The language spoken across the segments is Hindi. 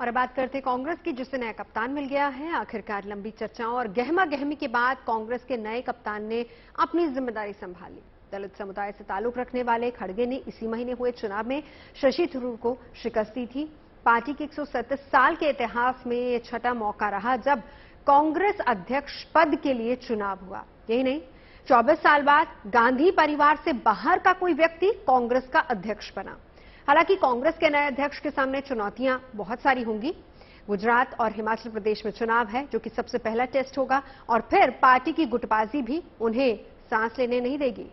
और बात करते कांग्रेस की, जिसे नया कप्तान मिल गया है। आखिरकार लंबी चर्चाओं और गहमा गहमी के बाद कांग्रेस के नए कप्तान ने अपनी जिम्मेदारी संभाली। दलित समुदाय से ताल्लुक रखने वाले खड़गे ने इसी महीने हुए चुनाव में शशि थरूर को शिकस्त दी थी। पार्टी के 137 साल के इतिहास में यह छठा मौका रहा जब कांग्रेस अध्यक्ष पद के लिए चुनाव हुआ। यही नहीं, 24 साल बाद गांधी परिवार से बाहर का कोई व्यक्ति कांग्रेस का अध्यक्ष बना। हालांकि कांग्रेस के नए अध्यक्ष के सामने चुनौतियां बहुत सारी होंगी। गुजरात और हिमाचल प्रदेश में चुनाव है, जो कि सबसे पहला टेस्ट होगा, और फिर पार्टी की गुटबाजी भी उन्हें सांस लेने नहीं देगी।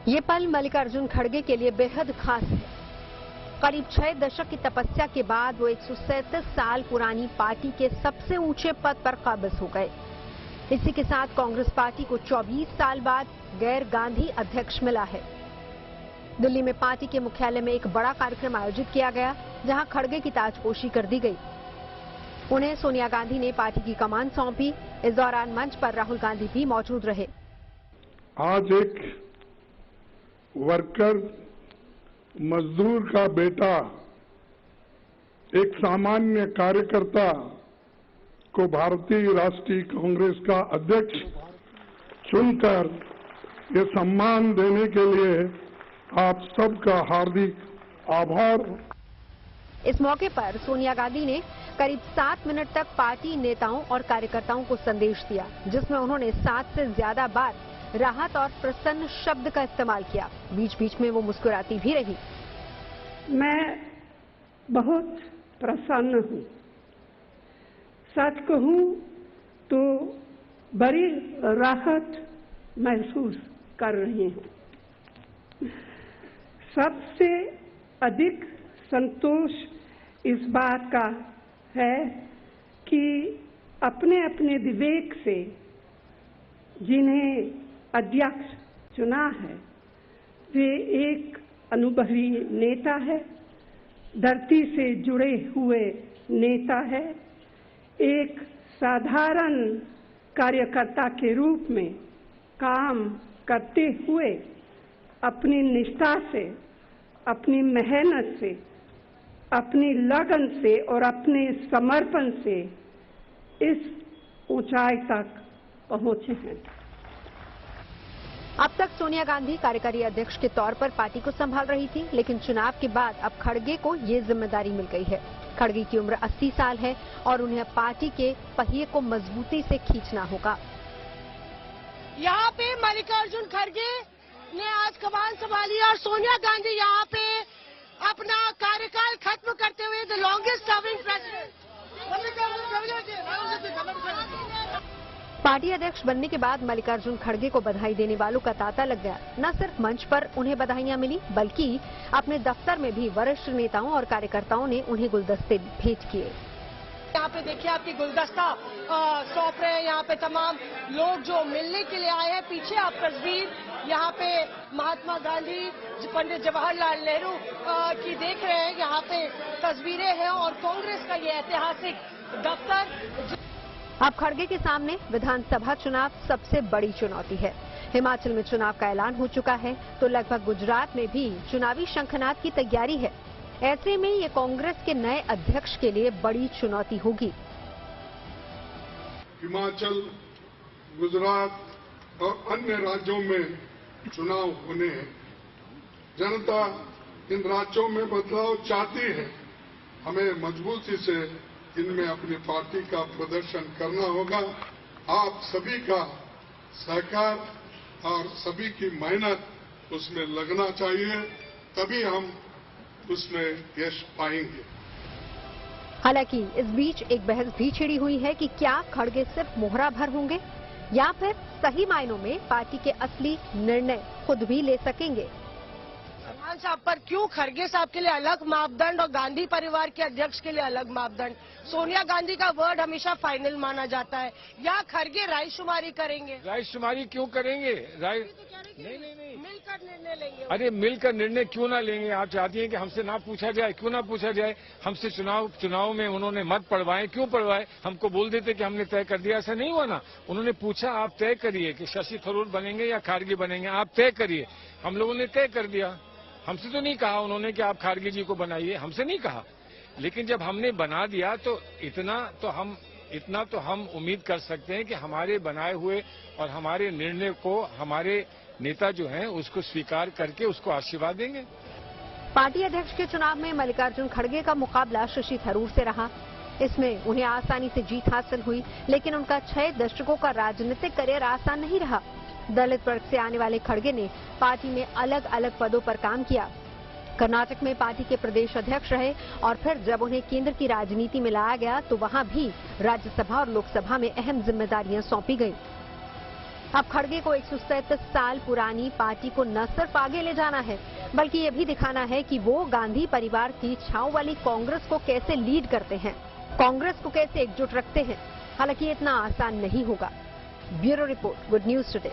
ये पल मल्लिकार्जुन खड़गे के लिए बेहद खास है। करीब 6 दशक की तपस्या के बाद वो 137 साल पुरानी पार्टी के सबसे ऊंचे पद पर काबिज हो गए। इसी के साथ कांग्रेस पार्टी को 24 साल बाद गैर गांधी अध्यक्ष मिला है। दिल्ली में पार्टी के मुख्यालय में एक बड़ा कार्यक्रम आयोजित किया गया, जहां खड़गे की ताजपोशी कर दी गई। उन्हें सोनिया गांधी ने पार्टी की कमान सौंपी। इस दौरान मंच पर राहुल गांधी भी मौजूद रहे। आज एक वर्कर, मजदूर का बेटा, एक सामान्य कार्यकर्ता को भारतीय राष्ट्रीय कांग्रेस का अध्यक्ष चुनकर ये सम्मान देने के लिए आप सबका हार्दिक आभार। इस मौके पर सोनिया गांधी ने करीब 7 मिनट तक पार्टी नेताओं और कार्यकर्ताओं को संदेश दिया, जिसमें उन्होंने 7 से ज्यादा बार राहत और प्रसन्न शब्द का इस्तेमाल किया। बीच बीच में वो मुस्कुराती भी रही। मैं बहुत प्रसन्न हूँ। सच कहूँ तो बड़ी राहत महसूस कर रही हूँ। सबसे अधिक संतोष इस बात का है कि अपने अपने विवेक से जिन्हें अध्यक्ष चुना है, वे एक अनुभवी नेता है, धरती से जुड़े हुए नेता है, एक साधारण कार्यकर्ता के रूप में काम करते हुए अपनी निष्ठा से, अपनी मेहनत से, अपनी लगन से और अपने समर्पण से इस ऊंचाई तक पहुंचे हैं। अब तक सोनिया गांधी कार्यकारी अध्यक्ष के तौर पर पार्टी को संभाल रही थी, लेकिन चुनाव के बाद अब खड़गे को ये जिम्मेदारी मिल गई है। खड़गे की उम्र 80 साल है और उन्हें पार्टी के पहिए को मजबूती से खींचना होगा। यहाँ पे मल्लिकार्जुन खड़गे ने आज कमान संभाली और सोनिया गांधी यहाँ पे अपना कार्यकाल खत्म करते हुए the longest serving president. Party अध्यक्ष बनने के बाद मल्लिकार्जुन खड़गे को बधाई देने वालों का तांता लग गया। न सिर्फ मंच पर उन्हें बधाइयां मिली, बल्कि अपने दफ्तर में भी वरिष्ठ नेताओं और कार्यकर्ताओं ने उन्हें गुलदस्ते भेंट किए। यहाँ पे देखिए आपकी गुलदस्ता सौंप रहे हैं। यहाँ पे तमाम लोग जो मिलने के लिए आए हैं। पीछे आप तस्वीर यहाँ पे महात्मा गांधी, पंडित जवाहरलाल नेहरू की देख रहे हैं। यहाँ पे तस्वीरें हैं और कांग्रेस का ये ऐतिहासिक दफ्तर। अब खड़गे के सामने विधानसभा चुनाव सबसे बड़ी चुनौती है। हिमाचल में चुनाव का ऐलान हो चुका है, तो लगभग गुजरात में भी चुनावी शंखनाद की तैयारी है। ऐसे में ये कांग्रेस के नए अध्यक्ष के लिए बड़ी चुनौती होगी। हिमाचल, गुजरात और अन्य राज्यों में चुनाव होने हैं। जनता इन राज्यों में बदलाव चाहती है। हमें मजबूती से इनमें अपनी पार्टी का प्रदर्शन करना होगा। आप सभी का सहकार और सभी की मेहनत उसमें लगना चाहिए, तभी हम उसमें यश पाएंगे। हालांकि इस बीच एक बहस भी छिड़ी हुई है कि क्या खड़गे सिर्फ मोहरा भर होंगे या फिर सही मायनों में पार्टी के असली निर्णय खुद भी ले सकेंगे। चौहान साहब पर क्यों खड़गे साहब के लिए अलग मापदंड और गांधी परिवार के अध्यक्ष के लिए अलग मापदंड? सोनिया गांधी का वर्ड हमेशा फाइनल माना जाता है, या खड़गे रायशुमारी करेंगे? रायशुमारी क्यों करेंगे? नहीं, मिलकर निर्णय लेंगे। अरे मिलकर निर्णय क्यों ना लेंगे? आप चाहती हैं कि हमसे ना पूछा जाए? क्यों ना पूछा जाए? हमसे चुनाव में उन्होंने मत पढ़वाए, क्यों पढ़वाए? हमको बोल देते कि हमने तय कर दिया, ऐसा नहीं हुआ ना। उन्होंने पूछा आप तय करिए कि शशि थरूर बनेंगे या खारगे बनेंगे, आप तय करिए। हम लोगों ने तय कर दिया। हमसे तो नहीं कहा उन्होंने कि आप खारगे जी को बनाइए, हमसे नहीं कहा। लेकिन जब हमने बना दिया तो इतना तो हम उम्मीद कर सकते हैं कि हमारे बनाए हुए और हमारे निर्णय को हमारे नेता जो हैं उसको स्वीकार करके उसको आशीर्वाद देंगे। पार्टी अध्यक्ष के चुनाव में मल्लिकार्जुन खड़गे का मुकाबला शशि थरूर से रहा। इसमें उन्हें आसानी से जीत हासिल हुई, लेकिन उनका 6 दशकों का राजनीतिक करियर आसान नहीं रहा। दलित वर्ग से आने वाले खड़गे ने पार्टी में अलग अलग पदों पर काम किया। कर्नाटक में पार्टी के प्रदेश अध्यक्ष रहे और फिर जब उन्हें केंद्र की राजनीति में लाया गया तो वहां भी राज्यसभा और लोकसभा में अहम जिम्मेदारियां सौंपी गईं। अब खड़गे को 137 साल पुरानी पार्टी को न सिर्फ आगे ले जाना है, बल्कि ये भी दिखाना है कि वो गांधी परिवार की छांव वाली कांग्रेस को कैसे लीड करते हैं, कांग्रेस को कैसे एकजुट रखते हैं। हालांकि इतना आसान नहीं होगा। Bureau report, good news today.